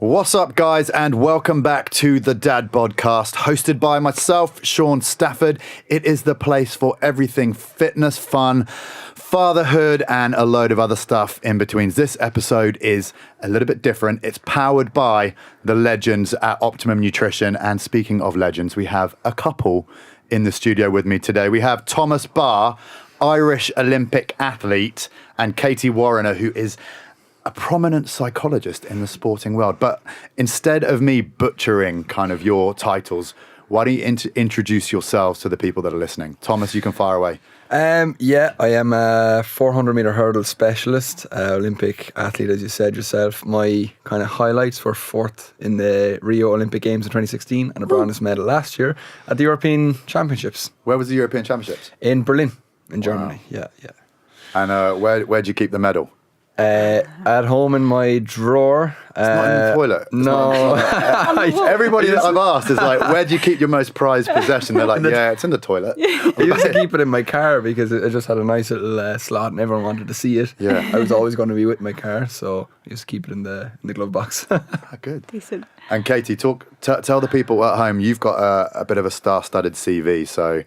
What's up, guys, and welcome back to the DadBodCast, hosted by myself, Shaun Stafford. It is the place for everything fitness, fun, fatherhood, and a load of other stuff in between. This episode is a little bit different. It's powered by the legends at Optimum Nutrition. And speaking of legends, we have a couple in the studio with me today. We have Thomas Barr, Irish Olympic athlete, and Katie Warriner, who is a prominent psychologist in the sporting world. But instead of me butchering kind of your titles, why don't you introduce yourselves to the people that are listening? Thomas, you can fire away. I am a 400 meter hurdle specialist, Olympic athlete, as you said yourself. My kind of highlights were fourth in the Rio Olympic Games in 2016 and a bronze medal last year at the European Championships. Where was the European Championships? In Berlin, in Germany. Yeah. And where'd you keep the medal? At home in my drawer. It's not in the toilet. No. Everybody that I've asked is like, where do you keep your most prized possession? They're like, yeah, it's in the toilet. I used to keep it in my car because it just had a nice little slot and everyone wanted to see it. Yeah. I was always going to be with my car, so I used to keep it in the glove box. Good. Decent. And Katie, tell the people at home, you've got a bit of a star-studded CV, so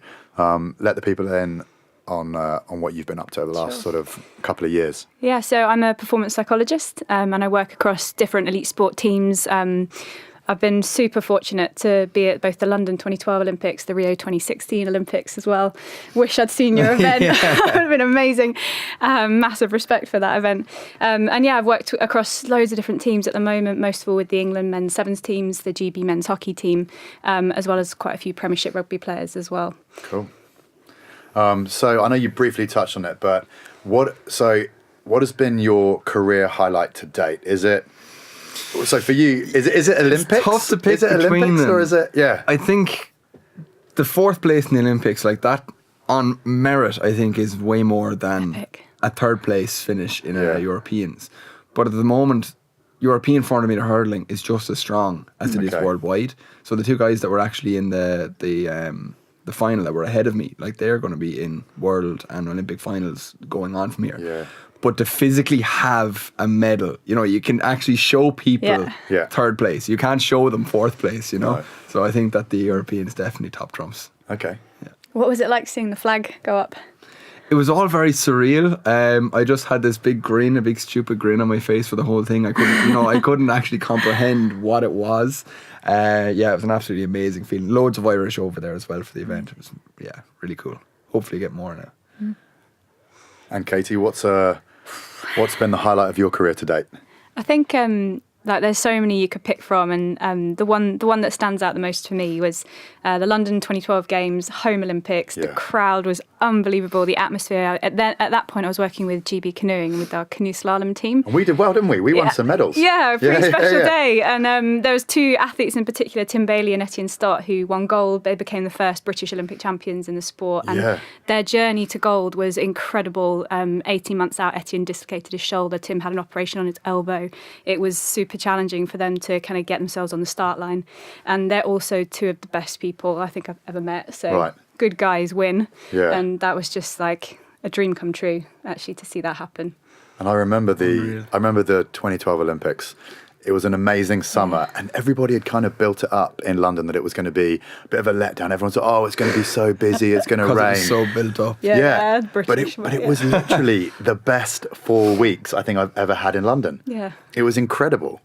let the people in on what you've been up to over the last sort of couple of years. Yeah, so I'm a performance psychologist and I work across different elite sport teams. I've been super fortunate to be at both the London 2012 Olympics, the Rio 2016 Olympics as well. Wish I'd seen your event. It would have been amazing. Massive respect for that event. I've worked across loads of different teams at the moment, most of all with the England men's sevens teams, the GB men's hockey team, as well as quite a few Premiership rugby players as well. Cool. So I know you briefly touched on it, but what has been your career highlight to date? Is it for you? Is it Olympics? It's tough to pick is it between Olympics them. Or is it? Yeah, I think the fourth place in the Olympics, like that, on merit, I think is way more than Epic. a third place finish in Europeans. But at the moment, European 400 meter hurdling is just as strong as it is worldwide. So the two guys that were actually in the final that were ahead of me, like they're going to be in world and Olympic finals going on from here. Yeah. But to physically have a medal, you can actually show people third place. You can't show them fourth place, No. So I think that the Europeans definitely top trumps. Okay. Yeah. What was it like seeing the flag go up? It was all very surreal. I just had this big grin, a big stupid grin on my face for the whole thing. I couldn't actually comprehend what it was. It was an absolutely amazing feeling. Loads of Irish over there as well for the event. It was, really cool. Hopefully get more now. Mm. And Katie, what's been the highlight of your career to date? I think there's so many you could pick from, and the one that stands out the most for me was the London 2012 Games, home Olympics. Yeah. The crowd was unbelievable. The atmosphere. At that point, I was working with GB canoeing and with our canoe slalom team. And we did well, didn't we? We won some medals. Yeah, a pretty special day. And there was two athletes in particular, Tim Bailey and Etienne Stott, who won gold. They became the first British Olympic champions in the sport. And their journey to gold was incredible. 18 months out, Etienne dislocated his shoulder. Tim had an operation on his elbow. It was super challenging for them to kind of get themselves on the start line. And they're also two of the best people I think I've ever met. So good guys win. Yeah. And that was just like a dream come true, actually, to see that happen. And I remember the 2012 Olympics. It was an amazing summer, and everybody had kind of built it up in London that it was going to be a bit of a letdown. Everyone's like, "Oh, it's going to be so busy, it's going to rain." It was so built up. Yeah. British, but it was literally the best 4 weeks I think I've ever had in London. Yeah, it was incredible.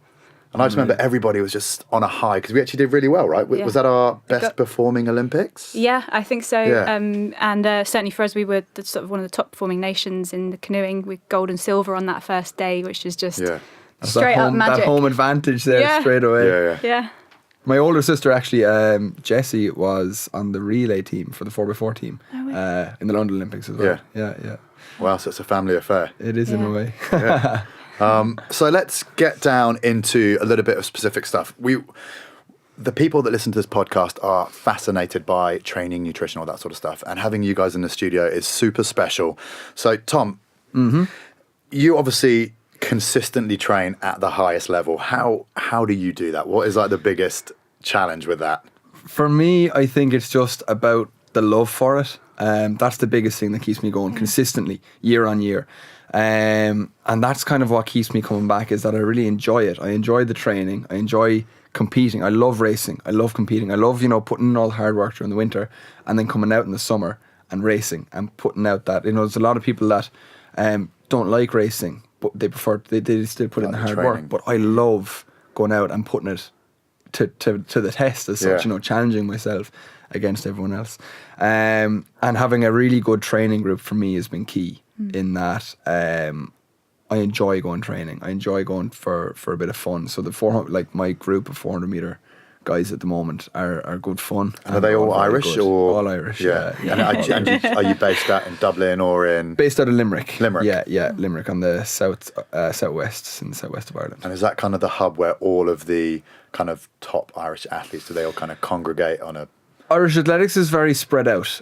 And I just remember everybody was just on a high because we actually did really well, right? Was that our best performing Olympics? Yeah, I think so. Yeah. And certainly for us, we were sort of one of the top performing nations in the canoeing with gold and silver on that first day, which is just straight up magic. That home advantage there straight away. Yeah. My older sister actually, Jessie, was on the relay team for the 4x4 team in the London Olympics as well. Yeah. Wow, so it's a family affair. It is in a way. Yeah. So let's get down into a little bit of specific stuff. The people that listen to this podcast are fascinated by training, nutrition, all that sort of stuff. And having you guys in the studio is super special. So, Tom, you obviously consistently train at the highest level. How do you do that? What is like the biggest challenge with that? For me, I think it's just about the love for it. That's the biggest thing that keeps me going consistently, year on year. And that's kind of what keeps me coming back, is that I really enjoy it. I enjoy the training. I enjoy competing. I love racing. I love competing. I love, putting in all the hard work during the winter and then coming out in the summer and racing and putting out that, there's a lot of people that don't like racing, but they still put in the hard work. But I love going out and putting it to the test as such, challenging myself against everyone else. And having a really good training group for me has been key in that. I enjoy going training. I enjoy going for a bit of fun. So the 400, my group of 400 meter guys at the moment are good fun. And are they all Irish or all Irish? Yeah. And are you based out in Dublin or in? Based out of Limerick. Limerick. Yeah, Limerick on the southwest in the southwest of Ireland. And is that kind of the hub where all of the kind of top Irish athletes, do they all kind of congregate on a? Irish athletics is very spread out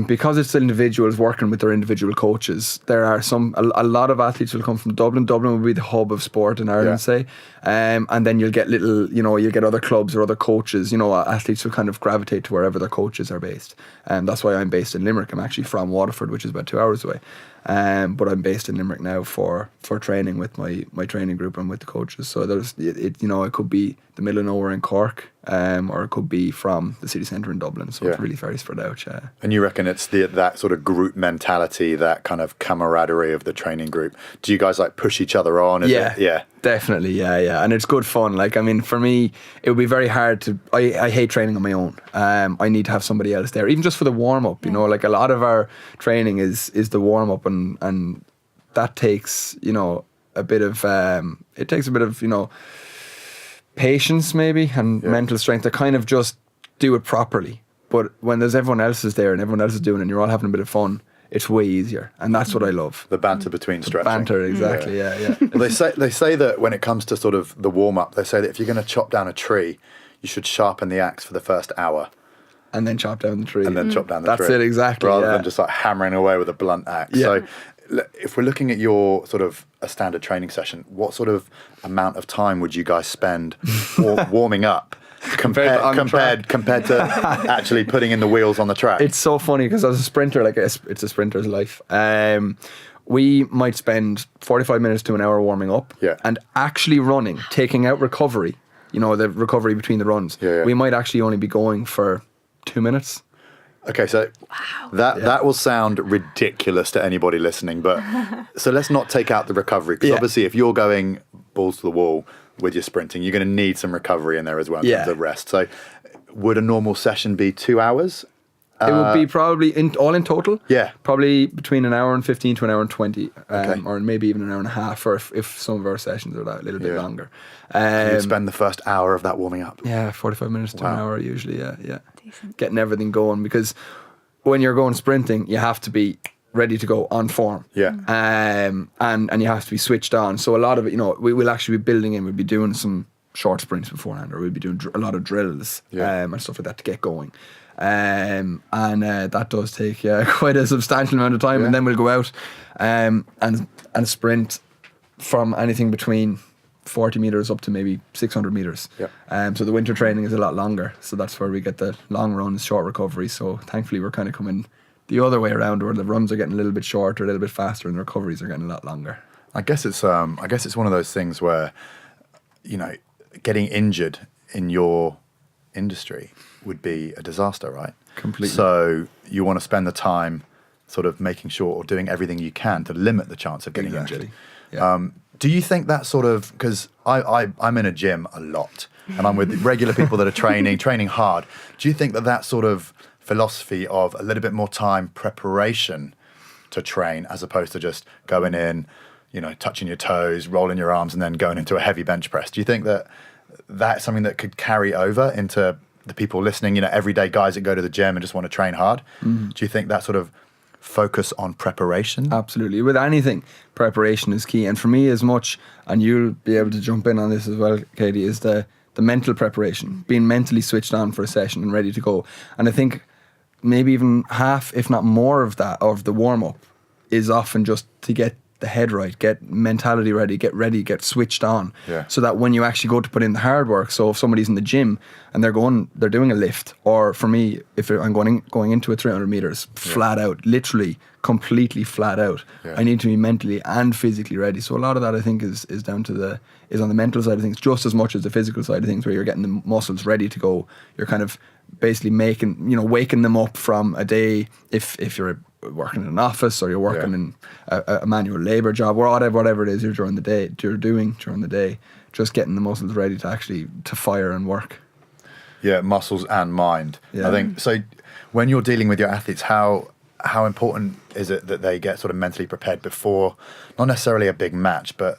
because it's individuals working with their individual coaches. There are a lot of athletes will come from Dublin. Dublin will be the hub of sport in Ireland, say, and then you'll get you'll get other clubs or other coaches. Athletes will kind of gravitate to wherever their coaches are based, and that's why I'm based in Limerick. I'm actually from Waterford, which is about 2 hours away, but I'm based in Limerick now for training with my training group and with the coaches. So there's it could be the middle of nowhere in Cork, or it could be from the city centre in Dublin. So it's really very spread out. Yeah. And you reckon it's that sort of group mentality, that kind of camaraderie of the training group? Do you guys push each other on? Yeah, definitely. Yeah, and it's good fun. For me, it would be very hard to. I hate training on my own. I need to have somebody else there, even just for the warm up. A lot of our training is the warm up, and that takes a bit of patience maybe and mental strength to kind of just do it properly. But when there's everyone else is there and everyone else is doing it and you're all having a bit of fun, it's way easier, and that's what I love. The banter between stretching. Banter, exactly. Yeah. Well, they say that when it comes to sort of the warm up, they say that if you're going to chop down a tree, you should sharpen the axe for the first hour. And then chop down the tree. That's it, exactly. Rather than just hammering away with a blunt axe. Yeah. So if we're looking at your sort of a standard training session, what sort of amount of time would you guys spend warming up compared to actually putting in the wheels on the track? It's so funny because as a sprinter, it's a sprinter's life. We might spend 45 minutes to an hour warming up, and actually running, taking out recovery, the recovery between the runs. We might actually only be going for 2 minutes. Okay, so that will sound ridiculous to anybody listening, but so let's not take out the recovery, because obviously if you're going balls to the wall with your sprinting, you're going to need some recovery in there as well in terms of rest. So would a normal session be 2 hours? It would be probably all in total. Yeah, probably between an hour and 15 to an hour and 20, or maybe even an hour and a half, or if some of our sessions are a little bit longer. You'd spend the first hour of that warming up. Yeah, 45 minutes to an hour usually. Yeah. Decent. Getting everything going, because when you're going sprinting, you have to be ready to go on form. Yeah. And you have to be switched on. So a lot of it, we will actually be building in. We'll be doing some short sprints beforehand, or we'll be doing a lot of drills and stuff like that to get going. And that does take quite a substantial amount of time, and then we'll go out and sprint from anything between 40 meters up to maybe 600 meters. So the winter training is a lot longer, so that's where we get the long runs, short recovery. So thankfully we're kind of coming the other way around, where the runs are getting a little bit shorter, a little bit faster, and the recoveries are getting a lot longer. I guess it's one of those things where getting injured in your industry would be a disaster, right? Completely. So you want to spend the time sort of making sure, or doing everything you can to limit the chance of getting injured. Yeah. Do you think that sort of, because I'm in a gym a lot and I'm with regular people that are training hard. Do you think that sort of philosophy of a little bit more time preparation to train, as opposed to just going in, touching your toes, rolling your arms, and then going into a heavy bench press, do you think that that's something that could carry over into the people listening, everyday guys that go to the gym and just want to train hard? Do you think that sort of focus on preparation? Absolutely. With anything, preparation is key. And for me, as much, and you'll be able to jump in on this as well, Katie, is the mental preparation, being mentally switched on for a session and ready to go. And I think maybe even half, if not more of that, of the warm-up is often just to get the head right, get mentality ready, get switched on, so that when you actually go to put in the hard work, so if somebody's in the gym and they're doing a lift, or for me, if I'm going into a 300 meters flat out, literally completely flat out. I need to be mentally and physically ready. So a lot of that I think is down to is on the mental side of things just as much as the physical side of things, where you're getting the muscles ready to go. You're kind of basically waking them up from a day, if you're working in an office or you're working in a manual labour job or whatever it is you're doing during the day, just getting the muscles ready to fire and work. Yeah, muscles and mind. I think so. When you're dealing with your athletes, how important is it that they get sort of mentally prepared before, not necessarily a big match, but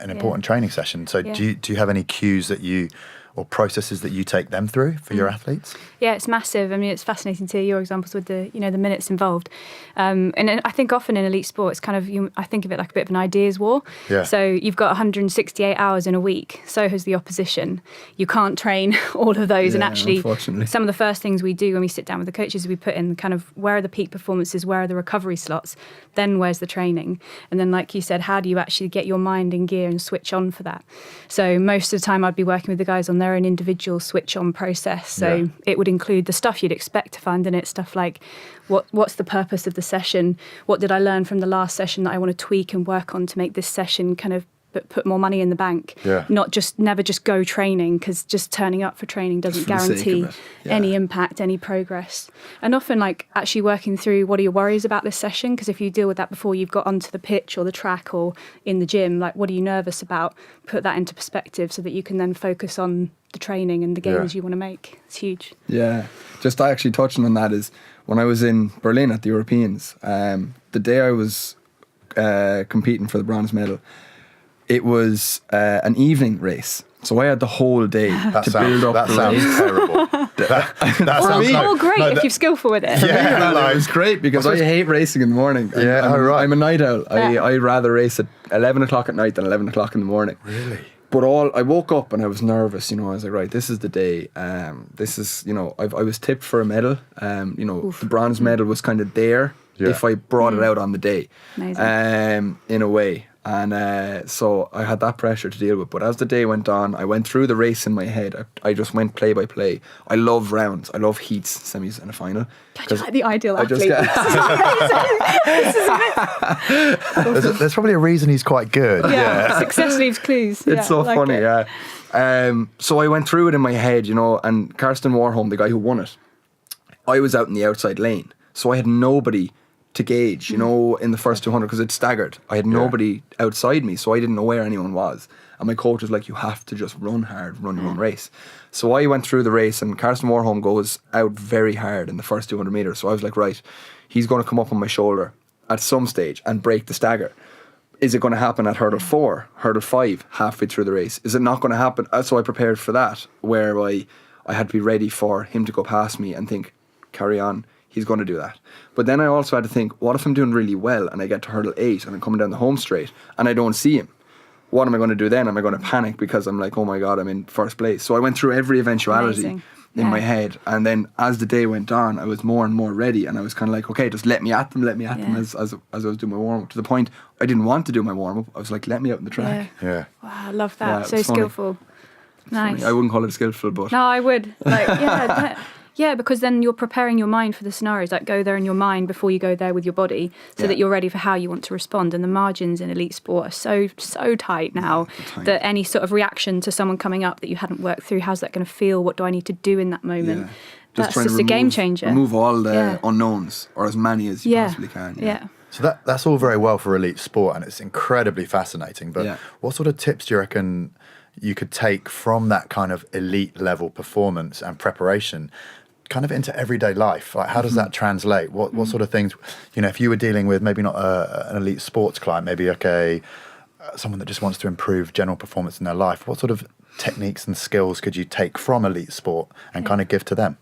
an important training session? So do you have any cues that you, or processes that you take them through for your athletes? Yeah, it's massive. I mean, it's fascinating to hear your examples with the minutes involved. And I think often in elite sport, it's kind of, I think of it like a bit of an ideas war. Yeah. So you've got 168 hours in a week. So has the opposition. You can't train all of those. And actually, some of the first things we do when we sit down with the coaches is we put in kind of where are the peak performances, where are the recovery slots, then where's the training? And then, like you said, how do you actually get your mind in gear and switch on for that? So most of the time I'd be working with the guys on their own individual switch on process. So it would include the stuff you'd expect to find in it, stuff like what's the purpose of the session? What did I learn from the last session that I want to tweak and work on to make this session kind of put more money in the bank? Never just go training, because just turning up for training doesn't guarantee any impact, any progress. And often like actually working through what are your worries about this session, because if you deal with that before you've got onto the pitch or the track or in the gym, like what are you nervous about? Put that into perspective so that you can then focus on the training and the gains you want to make. It's huge. Yeah, just actually touching on that is when I was in Berlin at the Europeans, the day I was competing for the bronze medal, it was an evening race. So I had the whole day to build up the race. That sounds terrible. that sounds all great if you're skillful with it. It was great because I hate racing in the morning. I'm a night owl. I'd rather race at 11 o'clock at night than 11 o'clock in the morning. Really? But I woke up and I was nervous, I was like, right, this is the day. This is, I was tipped for a medal. The bronze medal was kind of there if I brought it out on the day. Amazing. In a way. And so I had that pressure to deal with. But as the day went on, I went through the race in my head. I just went play by play. I love rounds. I love heats, semis and a final. You're like the ideal athlete. There's probably a reason he's quite good. Success leaves clues. It's so funny, so I went through it in my head, and Karsten Warholm, the guy who won it, I was out in the outside lane. So I had nobody to gauge, in the first 200, because it's staggered. I had nobody outside me, so I didn't know where anyone was. And my coach was like, you have to just run hard, run your own race. So I went through the race, and Karsten Warholm goes out very hard in the first 200 metres. So I was like, right, he's going to come up on my shoulder at some stage and break the stagger. Is it going to happen at hurdle 4, hurdle 5, halfway through the race? Is it not going to happen? So I prepared for that, where I had to be ready for him to go past me and think, carry on. He's going to do that. But then I also had to think, what if I'm doing really well and I get to hurdle 8 and I'm coming down the home straight and I don't see him? What am I going to do then? Am I going to panic because I'm like, oh my God, I'm in first place? So I went through every eventuality in my head. And then as the day went on, I was more and more ready. And I was kind of like, okay, just let me at them as I was doing my warm-up. To the point, I didn't want to do my warm-up. I was like, let me out in the track. Yeah. Wow, I love that. So skillful. Nice. I wouldn't call it skillful, but... No, I would. Yeah, because then you're preparing your mind for the scenarios. Like, go there in your mind before you go there with your body, so that you're ready for how you want to respond. And the margins in elite sport are so tight now that any sort of reaction to someone coming up that you hadn't worked through, how's that going to feel? What do I need to do in that moment? Yeah. That's just a game changer. Remove all the unknowns, or as many as you possibly can. Yeah. So that's all very well for elite sport, and it's incredibly fascinating. But what sort of tips do you reckon you could take from that kind of elite level performance and preparation kind of into everyday life? Like, how does that translate? What sort of things, if you were dealing with maybe not an elite sports client, maybe like someone that just wants to improve general performance in their life, what sort of techniques and skills could you take from elite sport and kind of give to them?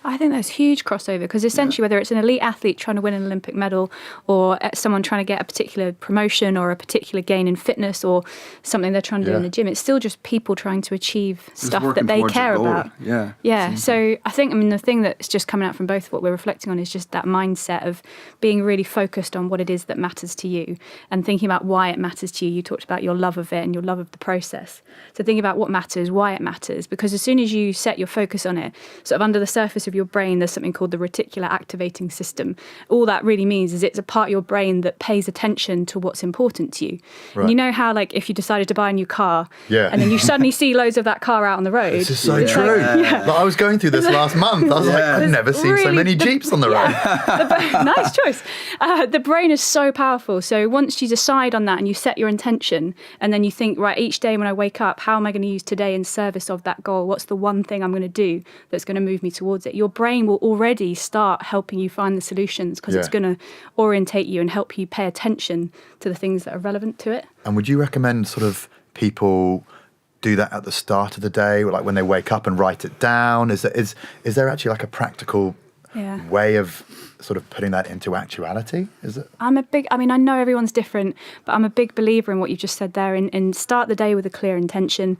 I think there's huge crossover, because essentially whether it's an elite athlete trying to win an Olympic medal, or someone trying to get a particular promotion or a particular gain in fitness or something they're trying to do in the gym, it's still just people trying to achieve stuff that they care about. Yeah. So I think, the thing that's just coming out from both of what we're reflecting on is just that mindset of being really focused on what it is that matters to you and thinking about why it matters to you. You talked about your love of it and your love of the process. So thinking about what matters, why it matters, because as soon as you set your focus on it, sort of under the surface of of your brain, there's something called the reticular activating system. All that really means is it's a part of your brain that pays attention to what's important to you. Right. And you know how, like, if you decided to buy a new car, Yeah. and then you suddenly see loads of that car out on the road. This is so true. Like, I was going through this last month. I was like, I've never seen so many Jeeps on the road. Nice choice. The brain is so powerful. So once you decide on that and you set your intention, and then you think, right, each day when I wake up, how am I going to use today in service of that goal? What's the one thing I'm going to do that's going to move me towards it? Your brain will already start helping you find the solutions, because it's going to orientate you and help you pay attention to the things that are relevant to it. And would you recommend sort of people do that at the start of the day, or like when they wake up and write it down? Is there actually like a practical way of sort of putting that into actuality? Is it? I know everyone's different, but I'm a big believer in what you just said there, in start the day with a clear intention,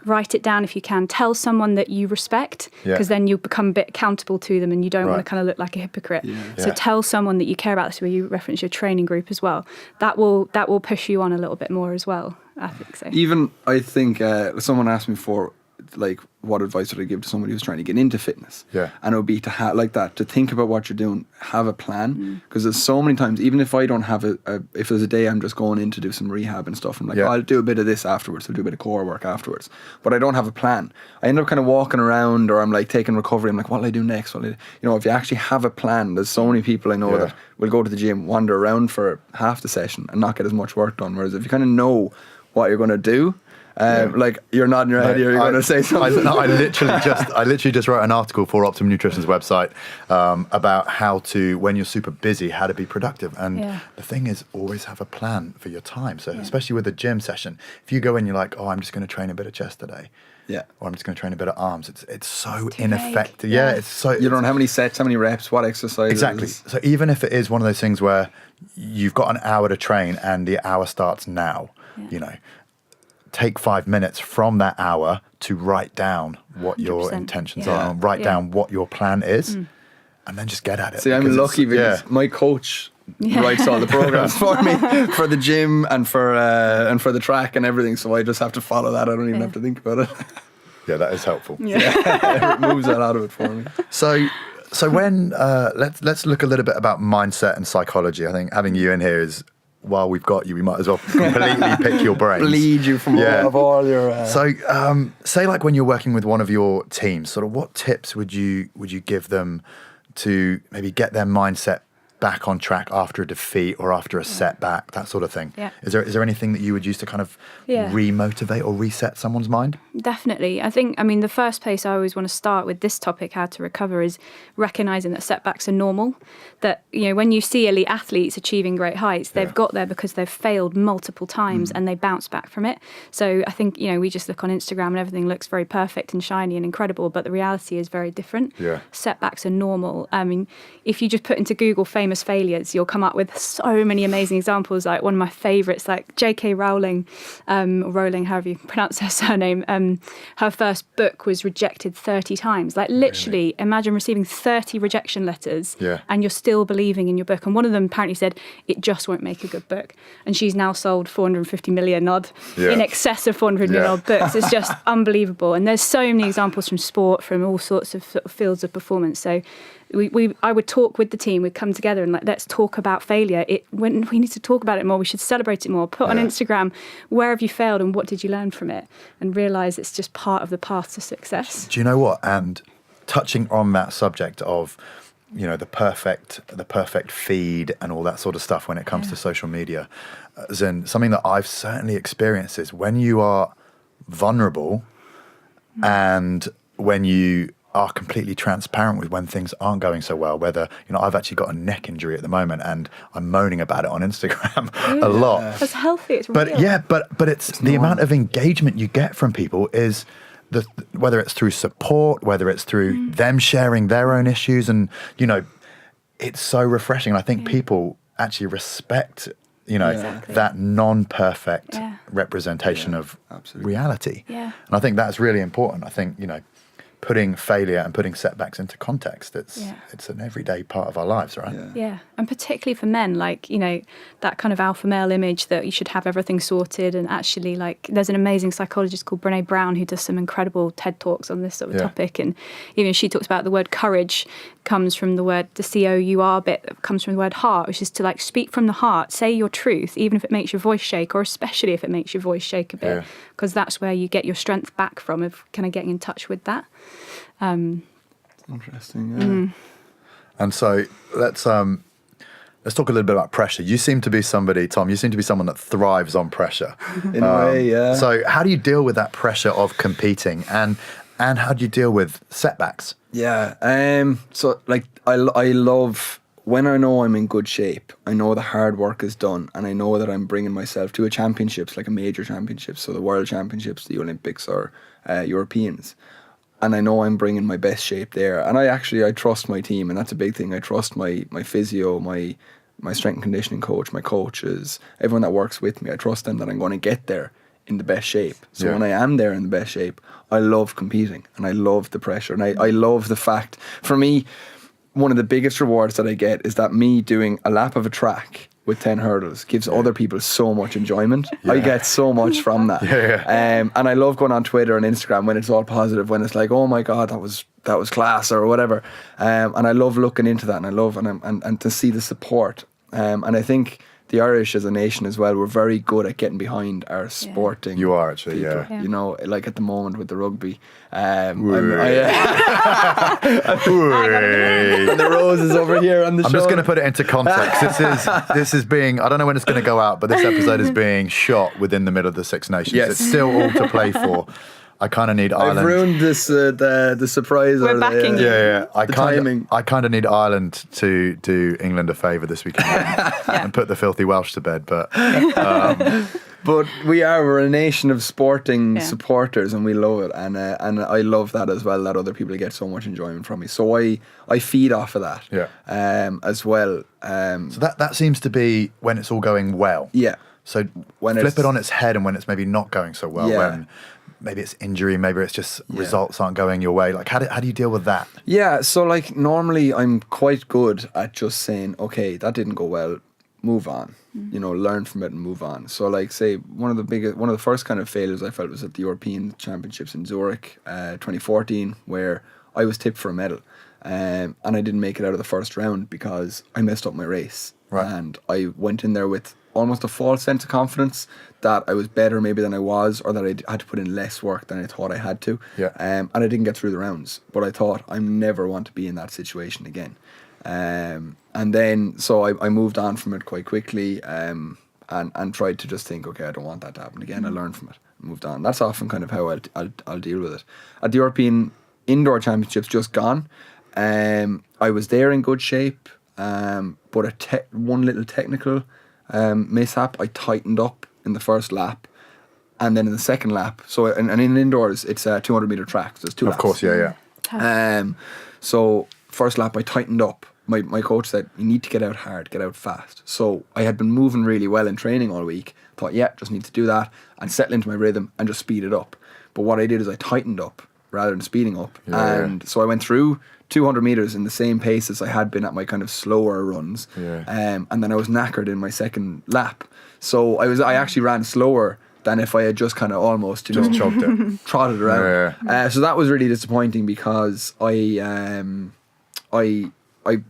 write it down if you can, tell someone that you respect, because then you become a bit accountable to them and you don't want to kind of look like a hypocrite. So tell someone that you care about this, where you reference your training group as well. That will push you on a little bit more as well, I think so. Even, I think, someone asked me for, like, what advice would I give to somebody who's trying to get into fitness? Yeah. And it would be to have, like that, to think about what you're doing, have a plan. Because there's so many times, even if I don't have if there's a day I'm just going in to do some rehab and stuff, I'm like, I'll do a bit of this afterwards, I'll do a bit of core work afterwards. But I don't have a plan. I end up kind of walking around, or I'm like taking recovery, I'm like, what'll I do next? If you actually have a plan, there's so many people I know that will go to the gym, wander around for half the session and not get as much work done. Whereas if you kind of know what you're going to do, like, you're nodding your head here, you're going to say something. I literally just wrote an article for Optimum Nutrition's website about how to, when you're super busy, how to be productive. And the thing is, always have a plan for your time. So especially with a gym session, if you go in, you're like, I'm just going to train a bit of chest today. Yeah. Or I'm just going to train a bit of arms. It's so ineffective. Yeah. It's so. You don't know how many sets, how many reps, what exercises. Exactly. So even if it is one of those things where you've got an hour to train and the hour starts now, take 5 minutes from that hour to write down what your intentions are, and write down what your plan is, and then just get at it. See, I'm lucky because my coach writes all the programs for me, for the gym and for the track and everything. So I just have to follow that. I don't even have to think about it. Yeah, that is helpful. It moves that out of it for me. So when let's look a little bit about mindset and psychology. I think having you in here is, while we've got you, we might as well completely pick your brains. Bleed you from all your... So, say like when you're working with one of your teams, sort of what tips would you give them to maybe get their mindset back on track after a defeat or after a setback, that sort of thing? Yeah. Is there anything that you would use to kind of re-motivate or reset someone's mind? Definitely. The first place I always want to start with this topic, how to recover, is recognizing that setbacks are normal. That, when you see elite athletes achieving great heights, they've got there because they've failed multiple times and they bounce back from it. So I think, we just look on Instagram and everything looks very perfect and shiny and incredible, but the reality is very different. Yeah. Setbacks are normal. If you just put into Google famous failures, you'll come up with so many amazing examples. Like one of my favorites, like J.K. Rowling, Rowling, however you pronounce her surname, her first book was rejected 30 times. Like literally, imagine receiving 30 rejection letters and you're still believing in your book. And one of them apparently said, it just won't make a good book. And she's now sold 450 million odd, in excess of 400 million odd books. It's just unbelievable. And there's so many examples from sport, from all sorts of fields of performance. So I would talk with the team, we'd come together and let's talk about failure. We need to talk about it more, we should celebrate it more. Put on Instagram, where have you failed and what did you learn from it? And realise it's just part of the path to success. Do you know what? And touching on that subject of, the perfect feed and all that sort of stuff when it comes to social media, as in something that I've certainly experienced is when you are vulnerable and when you are completely transparent with when things aren't going so well, whether, I've actually got a neck injury at the moment and I'm moaning about it on Instagram a lot. It's healthy, it's but real. Yeah, but it's the amount of engagement you get from people is whether it's through support, whether it's through them sharing their own issues, and it's so refreshing. And I think people actually respect that non-perfect representation of reality. Yeah. And I think that's really important. I think, putting failure and putting setbacks into context. It's an everyday part of our lives, right? Yeah. And particularly for men, like, you know, that kind of alpha male image that you should have everything sorted. And actually, like, there's an amazing psychologist called Brene Brown who does some incredible TED Talks on this sort of topic. And even she talks about the word courage comes from the word, the C-O-U-R bit comes from the word heart, which is to, like, speak from the heart, say your truth, even if it makes your voice shake, or especially if it makes your voice shake a bit, because that's where you get your strength back from, of kind of getting in touch with that. Interesting, And so let's talk a little bit about pressure. You seem to be somebody, Tom, you seem to be someone that thrives on pressure. In a way, yeah. So how do you deal with that pressure of competing, and how do you deal with setbacks? Yeah, so like I love when I know I'm in good shape, I know the hard work is done, and I know that I'm bringing myself to a championships, like a major championships, so the World Championships, the Olympics, or Europeans. And I know I'm bringing my best shape there. And I trust my team, and that's a big thing. I trust my physio, my strength and conditioning coach, my coaches, everyone that works with me. I trust them that I'm going to get there in the best shape. So when I am there in the best shape, I love competing, and I love the pressure. And I love the fact, for me, one of the biggest rewards that I get is that me doing a lap of a track with 10 hurdles gives other people so much enjoyment. I get so much from that. And I love going on Twitter and Instagram when it's all positive, when it's like, oh my God, that was class or whatever. And I love looking into that, and I love and to see the support. And I think the Irish as a nation as well, we're very good at getting behind our sporting. You are actually, people. You know, like at the moment with the rugby. And the roses over here on the show. I'm just going to put it into context. This is being, I don't know when it's going to go out, but this episode is being shot within the middle of the Six Nations. It's still all to play for. I kind of need Ireland. I've ruined this the surprise. We're backing you. I kind of need Ireland to do England a favour this weekend and put the filthy Welsh to bed. But we're a nation of sporting supporters, and we love it, and I love that as well, that other people get so much enjoyment from me. So I feed off of that as well. So that seems to be when it's all going well. Yeah. So when flip it on its head, and when it's maybe not going so well, when maybe it's injury, maybe it's just results aren't going your way. Like, how do you deal with that? Yeah, so like normally I'm quite good at just saying, okay, that didn't go well, move on. You know, learn from it and move on. So like, say one of the first kind of failures I felt was at the European Championships in Zurich, 2014, where I was tipped for a medal, and I didn't make it out of the first round because I messed up my race. Right. And I went in there with almost a false sense of confidence that I was better maybe than I was, or that I had to put in less work than I thought I had to. And I didn't get through the rounds, but I thought I never want to be in that situation again. And then so I moved on from it quite quickly, and tried to just think, okay, I don't want that to happen again. I learned from it, moved on. That's often kind of how I'll deal with it. At the European Indoor Championships just gone, I was there in good shape, but one little technical mishap, I tightened up in the first lap, and then in the second lap, so and in indoors it's a 200 meter track, so there's two laps. Of course, so first lap I tightened up. My coach said, you need to get out hard, get out fast. So I had been moving really well in training all week, thought just need to do that and settle into my rhythm and just speed it up. But what I did is I tightened up rather than speeding up, so I went through 200 meters in the same pace as I had been at my kind of slower runs, and then I was knackered in my second lap. So I actually ran slower than if I had just kind of almost just chugged it, trotted around. So that was really disappointing because I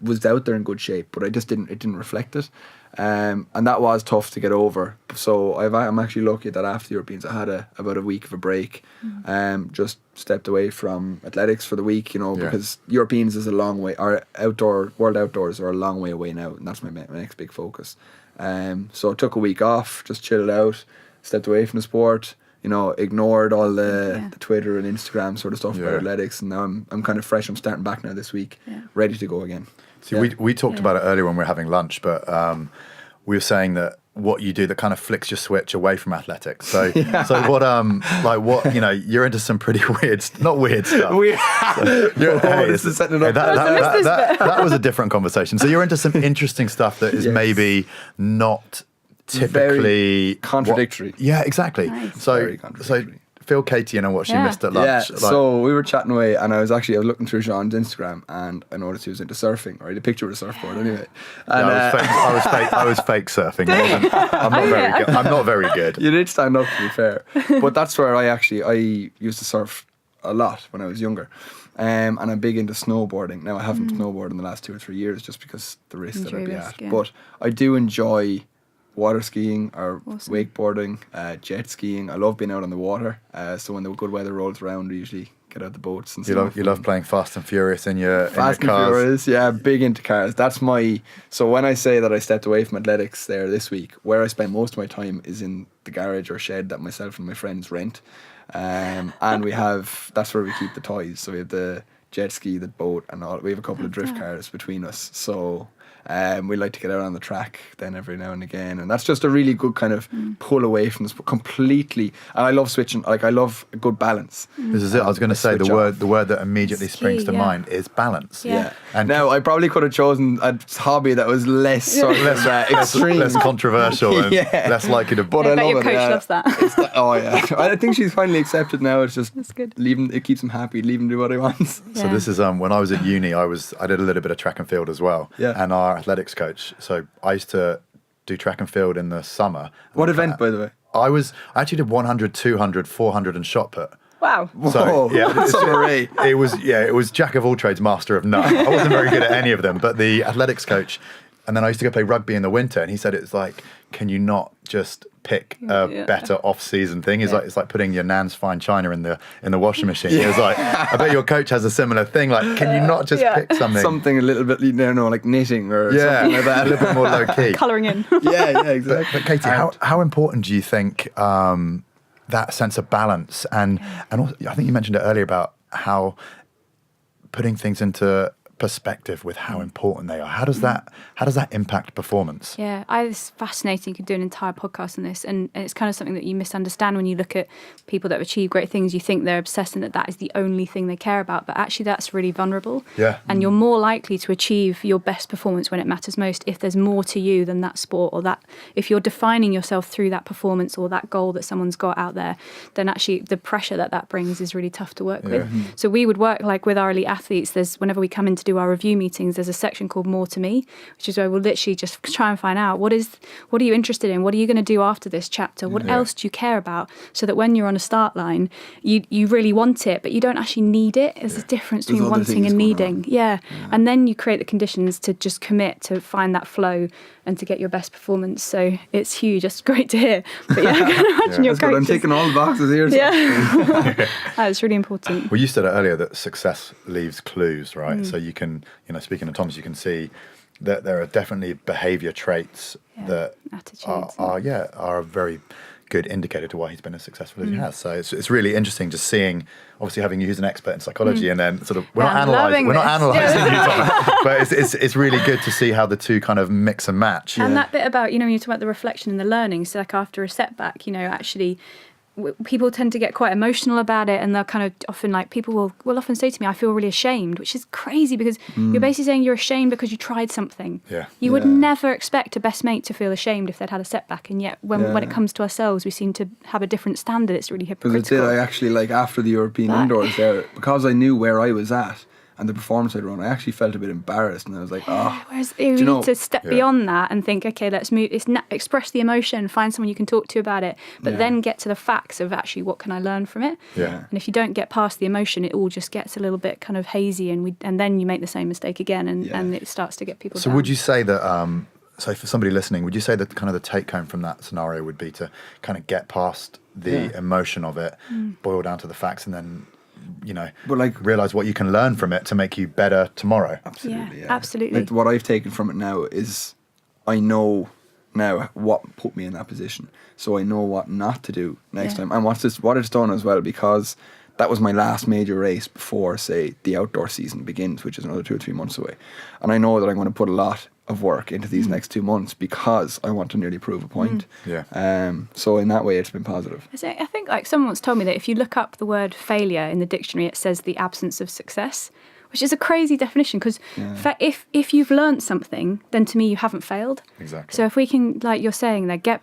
was out there in good shape, but it didn't reflect it. And that was tough to get over. So I'm actually lucky that after the Europeans I had about a week of a break, just stepped away from athletics for the week, because Europeans is a long way, or World Outdoors are a long way away now, and that's my next big focus. So I took a week off, just chilled out, stepped away from the sport, ignored all the Twitter and Instagram sort of stuff about athletics, and now I'm kind of fresh. I'm starting back now this week, ready to go again. See, we talked about it earlier when we were having lunch, but we were saying that what you do that kind of flicks your switch away from athletics. So, so what, you're into some pretty not weird stuff. That was a different conversation. So you're into some interesting stuff that is maybe not typically very contradictory. Yeah, exactly. Nice. So, very contradictory. So fill Katie in on what she missed at lunch. Yeah, so we were chatting away, and I was looking through Shaun's Instagram, and I noticed he was into surfing, or he had a picture of a surfboard anyway. And I was fake surfing. I'm not very good. I'm not very good. You did stand up, to be fair. But that's where I used to surf a lot when I was younger. And I'm big into snowboarding. Now, I haven't snowboarded in the last 2 or 3 years just because the risk that I'd be at. Yeah. But I do enjoy water skiing or wakeboarding, jet skiing. I love being out on the water. So when the good weather rolls around, we usually get out the boats and stuff. You love playing Fast and Furious in your Fast in your and cars. Furious, yeah, big into cars. So when I say that I stepped away from athletics there this week, where I spend most of my time is in the garage or shed that myself and my friends rent. And that's where we keep the toys. So we have the jet ski, the boat, and all. We have a couple of drift cars between us. So we like to get out on the track then every now and again, and that's just a really good kind of pull away from this completely. And I love switching. Like, I love a good balance. This is it. I was going to say the word that immediately springs to mind is balance. Yeah. And now I probably could have chosen a hobby that was less extreme, less controversial, and less likely to. But I I bet love your it. coach loves that. Oh yeah, I think she's finally accepted now. It's just That's good. leave him. It keeps him happy. Leave him do what he wants. Yeah. So this is when I was at uni, I did a little bit of track and field as well. Yeah. And our athletics coach. So I used to do track and field in the summer. What event, by the way? I actually did 100, 200, 400 and shot put. Wow. So that's great. It was jack of all trades, master of none. I wasn't very good at any of them, but the athletics coach, and then I used to go play rugby in the winter, and he said it's like, can you not just pick a better off-season thing? He's like, it's like putting your nan's fine china in the washing machine. He was like, I bet your coach has a similar thing. Like, can you not just pick something a little bit, like knitting or something like that, a little bit more low key, colouring in. yeah, exactly. But Katie, how important do you think that sense of balance and also, I think you mentioned it earlier about how putting things into perspective with how important they are. How does that impact performance? Yeah, it's fascinating. You could do an entire podcast on this, and it's kind of something that you misunderstand when you look at people that have achieved great things. You think they're obsessed and that is the only thing they care about, but actually that's really vulnerable. Yeah. And you're more likely to achieve your best performance when it matters most if there's more to you than that sport, or that if you're defining yourself through that performance or that goal that someone's got out there, then actually the pressure that brings is really tough to work with. So we would work like with our elite athletes. Whenever we come in to do our review meetings, there's a section called More to Me, which is where we'll literally just try and find out what are you interested in, what are you going to do after this chapter, what else do you care about, so that when you're on a start line you really want it but you don't actually need it. There's a difference between wanting and needing. And then you create the conditions to just commit to find that flow and to get your best performance. So it's huge. It's great to hear. But I can imagine your coach. I'm ticking all the boxes here. It's really important. Well, you said it earlier that success leaves clues, right? So you can, speaking to Thomas, you can see that there are definitely behaviour traits that are a very good indicator to why he's been as successful as he has. So it's really interesting just seeing, obviously having you as an expert in psychology, and then sort of we're not analysing you, Thomas, but it's really good to see how the two kind of mix and match. And that bit about, when you talk about the reflection and the learning, so like after a setback, actually people tend to get quite emotional about it, and they'll kind of often people will often say to me, I feel really ashamed, which is crazy because you're basically saying you're ashamed because you tried something. You would never expect a best mate to feel ashamed if they'd had a setback, and yet when it comes to ourselves we seem to have a different standard. It's really hypocritical. Because I actually, after the European indoors there, because I knew where I was at and the performance I'd run, I actually felt a bit embarrassed, and I was like, Whereas you need to step beyond that and think, okay, let's move. Express the emotion, find someone you can talk to about it, but then get to the facts of actually what can I learn from it. And if you don't get past the emotion, it all just gets a little bit kind of hazy, and then you make the same mistake again, and it starts to get people. So down. would you say that? So for somebody listening, would you say that kind of the take home from that scenario would be to kind of get past the emotion of it, boil down to the facts, and then but realize what you can learn from it to make you better tomorrow? Absolutely. Absolutely. What I've taken from it now is I know now what put me in that position, so I know what not to do next time, and what it's done as well, because that was my last major race before, say, the outdoor season begins, which is another 2 or 3 months away, and I know that I'm going to put a lot of work into these next 2 months because I want to nearly prove a point. So in that way, it's been positive. I think someone once told me that if you look up the word failure in the dictionary, it says the absence of success, which is a crazy definition, because if you've learned something, then to me you haven't failed. Exactly. So if we can, like you're saying, get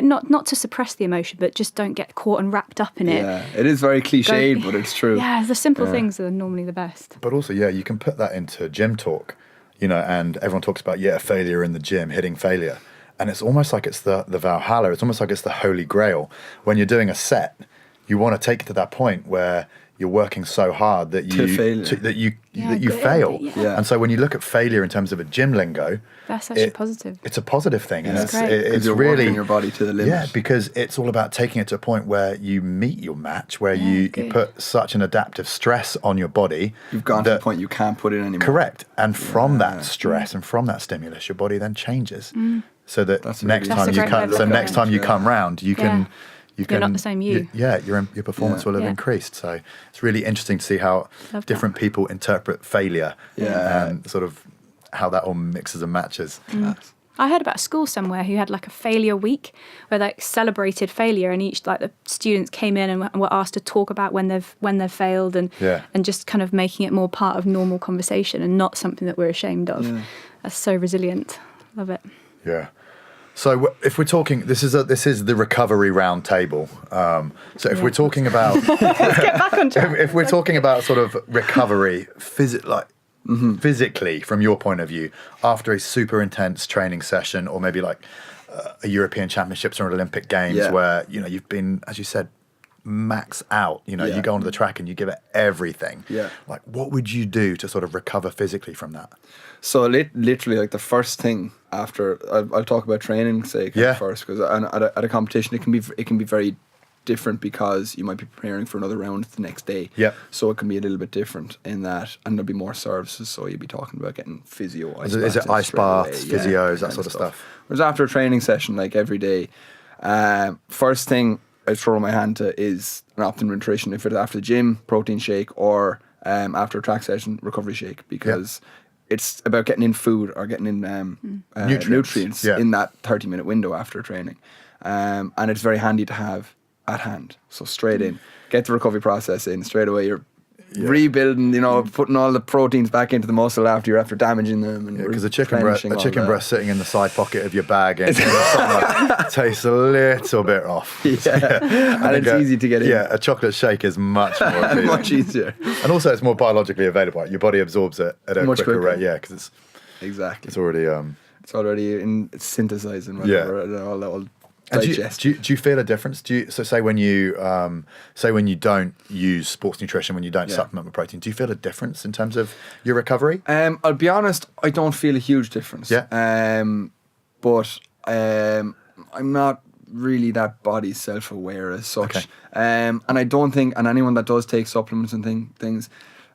not to suppress the emotion, but just don't get caught and wrapped up in it. Yeah, it is very cliched, but it's true. Yeah, the simple things are normally the best. But also, you can put that into gym talk, and everyone talks about, failure in the gym, hitting failure. And it's almost like it's the Valhalla. It's almost like it's the Holy Grail. When you're doing a set, you want to take it to that point where you're working so hard that you fail. Yeah. And so when you look at failure in terms of a gym lingo, that's actually positive. It's a positive thing. Yeah. And it's you're really working your body to the limit. Yeah, because it's all about taking it to a point where you meet your match, where you put such an adaptive stress on your body. You've gone to the point you can't put in anymore. Correct. And from that stress and from that stimulus, your body then changes. So that next time you come round, you can. You're not the same you. Your performance will have increased. So it's really interesting to see how different people interpret failure and sort of how that all mixes and matches. I heard about a school somewhere who had like a failure week where they celebrated failure, and each the students came in and were asked to talk about when they've failed and just kind of making it more part of normal conversation and not something that we're ashamed of. Yeah. That's so resilient. Love it. Yeah. So if we're talking, this is the recovery round table. So if we're talking about, let's get back on track. If we're talking about sort of recovery, physically from your point of view, after a super intense training session, or maybe like a European Championships or an Olympic Games, where you've been, as you said, max out. You go onto the track and you give it everything. Yeah. Like, what would you do to sort of recover physically from that? So literally, like the first thing after, I'll talk about training, first, because at a competition it can be very different because you might be preparing for another round the next day. Yeah. So it can be a little bit different in that, and there'll be more services. So you'll be talking about getting physio, is it ice baths, physios, that sort of stuff? Whereas after a training session, like every day, first thing I throw in my hand to is an Optimum Nutrition. If it's after the gym, protein shake, or after a track session, recovery shake, because it's about getting in food or getting in nutrients in that 30-minute window after training. And it's very handy to have at hand. So straight in, get the recovery process in, straight away you're rebuilding, putting all the proteins back into the muscle after damaging them. Because a chicken breast sitting in the side pocket of your bag and tastes a little bit off. And it's easy to get in. Yeah, a chocolate shake is much more appealing. Much easier. And also it's more biologically available. Your body absorbs it at a much quicker quicker rate. Yeah, because it's already it's already synthesizing whatever all and do you feel a difference? Say when you don't use sports nutrition, when you don't supplement with protein, do you feel a difference in terms of your recovery? I'll be honest, I don't feel a huge difference. Yeah. But I'm not really that body self-aware as such. Okay. And I don't think, and anyone that does take supplements and things,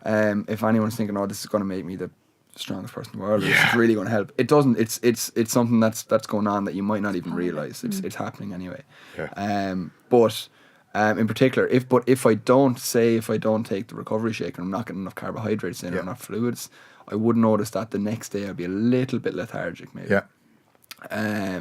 if anyone's thinking, this is going to make me the strongest person in the world, it's really going to help. It doesn't. It's something that's going on that you might not even realize. It's happening anyway. Yeah. But in particular, if I don't take the recovery shake and I'm not getting enough carbohydrates in or enough fluids, I would notice that the next day I'd be a little bit lethargic maybe. Yeah.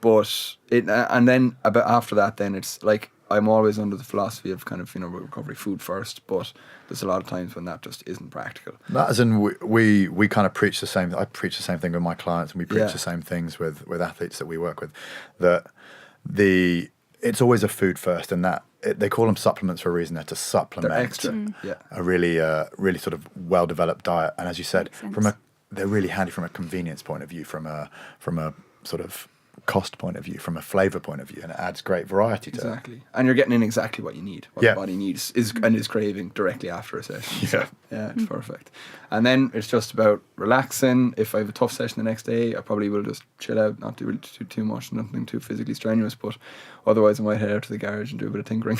But and then about after that, then it's like I'm always under the philosophy of kind of recovery food first, but there's a lot of times when that just isn't practical. That as in we kind of preach the same. I preach the same thing with my clients, and we preach the same things with athletes that we work with. That it's always a food first, and that they call them supplements for a reason. They're to supplement. They're extra. A really sort of well developed diet, and as you said, they're really handy from a convenience point of view, from a sort of cost point of view, from a flavor point of view, and it adds great variety to it. Exactly. And you're getting in exactly what you need, what the body needs is craving directly after a session. So, it's perfect. And then it's just about relaxing. If I have a tough session the next day, I probably will just chill out, not do too much, nothing too physically strenuous, but otherwise I might head out to the garage and do a bit of tinkering.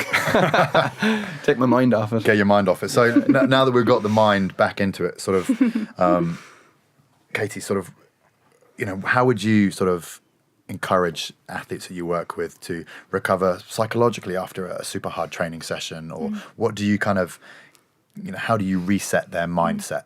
Take my mind off it. Get your mind off it. So now that we've got the mind back into it, sort of Katie, sort of, how would you sort of encourage athletes that you work with to recover psychologically after a super hard training session, or what do you kind of, how do you reset their mindset?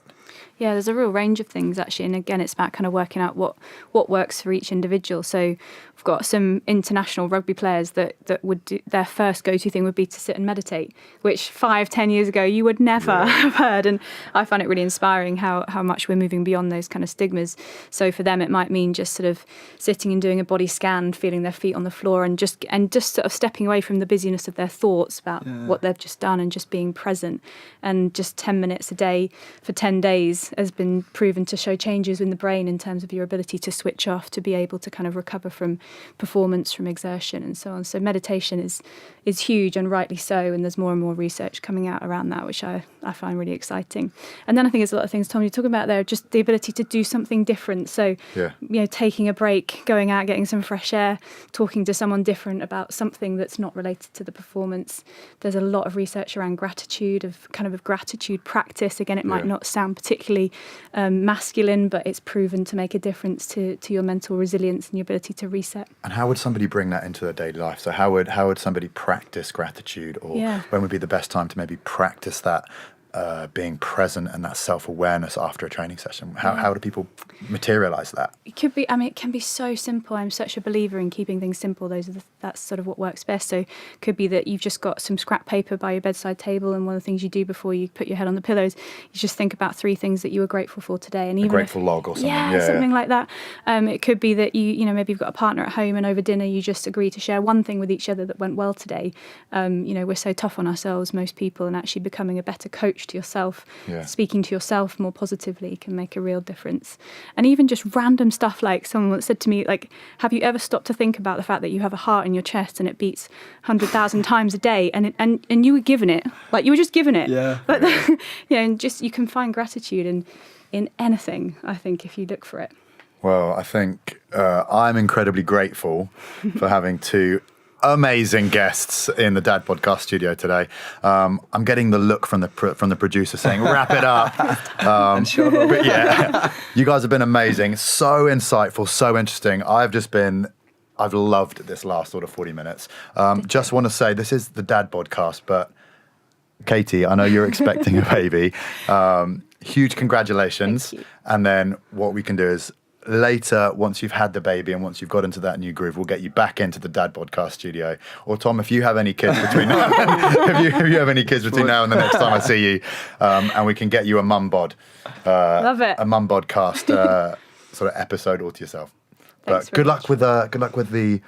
Yeah, there's a real range of things actually, and again, it's about kind of working out what works for each individual. So we've got some international rugby players that would do, their first go-to thing would be to sit and meditate, which 5-10 years ago you would never have heard. And I find it really inspiring how much we're moving beyond those kind of stigmas. So for them, it might mean just sort of sitting and doing a body scan, feeling their feet on the floor, and just sort of stepping away from the busyness of their thoughts about what they've just done, and just being present. And just 10 minutes a day for 10 days has been proven to show changes in the brain in terms of your ability to switch off, to be able to kind of recover from performance, from exertion, and so on. So meditation is huge, and rightly so, and there's more and more research coming out around that, which I find really exciting. And then I think there's a lot of things, Tom, you're talking about there, just the ability to do something different. So, taking a break, going out, getting some fresh air, talking to someone different about something that's not related to the performance. There's a lot of research around gratitude, of gratitude practice. Again, it might not sound particularly masculine, but it's proven to make a difference to your mental resilience and your ability to reset. And how would somebody bring that into their daily life? So how would somebody practice gratitude, or when would be the best time to maybe practice that being present and that self-awareness after a training session? How do people materialize that? It could be, it can be so simple. I'm such a believer in keeping things simple. That's sort of what works best. So it could be that you've just got some scrap paper by your bedside table, and one of the things you do before you put your head on the pillows, you just think about 3 things that you were grateful for today. And even a grateful log or something. Something like that. It could be that you maybe you've got a partner at home, and over dinner you just agree to share one thing with each other that went well today. We're so tough on ourselves, most people, and actually becoming a better coach to yourself, speaking to yourself more positively can make a real difference. And even just random stuff, like someone once said to me, like, have you ever stopped to think about the fact that you have a heart in your chest and it beats 100,000 times a day, and you were given it, like you were just given it. And just you can find gratitude in anything, I think, if you look for it. Well, I think I'm incredibly grateful for having 2 amazing guests in the Dad Podcast studio today. I'm getting the look from the producer saying, "Wrap it up." But you guys have been amazing, so insightful, so interesting. I've loved this last sort of 40 minutes. Just want to say this is the Dad Podcast, but Katie, I know you're expecting a baby. Huge congratulations. And then what we can do is, later, once you've had the baby and once you've got into that new groove, we'll get you back into the Dad Podcast studio. Or Tom, if you have any kids between now if you have any kids between now and the next time I see you, and we can get you a mum bod, love it, a mum bodcast sort of episode all to yourself. But good luck with the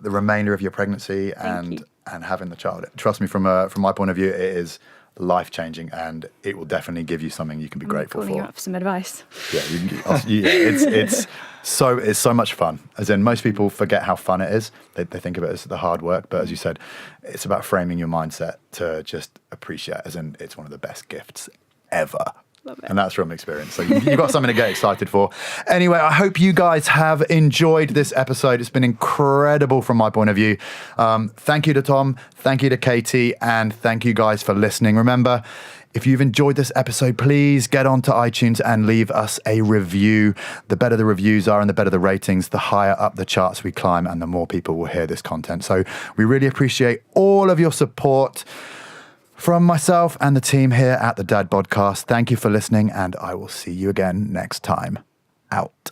remainder of your pregnancy and having the child. Trust me, from my point of view, it is life-changing, and it will definitely give you something you can be grateful for. Calling you up for some advice. It's so much fun. As in, most people forget how fun it is. They think of it as the hard work, but as you said, it's about framing your mindset to just appreciate, as in, it's one of the best gifts ever. Love it. And that's from experience. So you've got something to get excited for. Anyway, I hope you guys have enjoyed this episode. It's been incredible from my point of view. Thank you to Tom. Thank you to Katie. And thank you guys for listening. Remember, if you've enjoyed this episode, please get onto iTunes and leave us a review. The better the reviews are and the better the ratings, the higher up the charts we climb and the more people will hear this content. So we really appreciate all of your support. From myself and the team here at the DadBodCast, thank you for listening, and I will see you again next time. Out.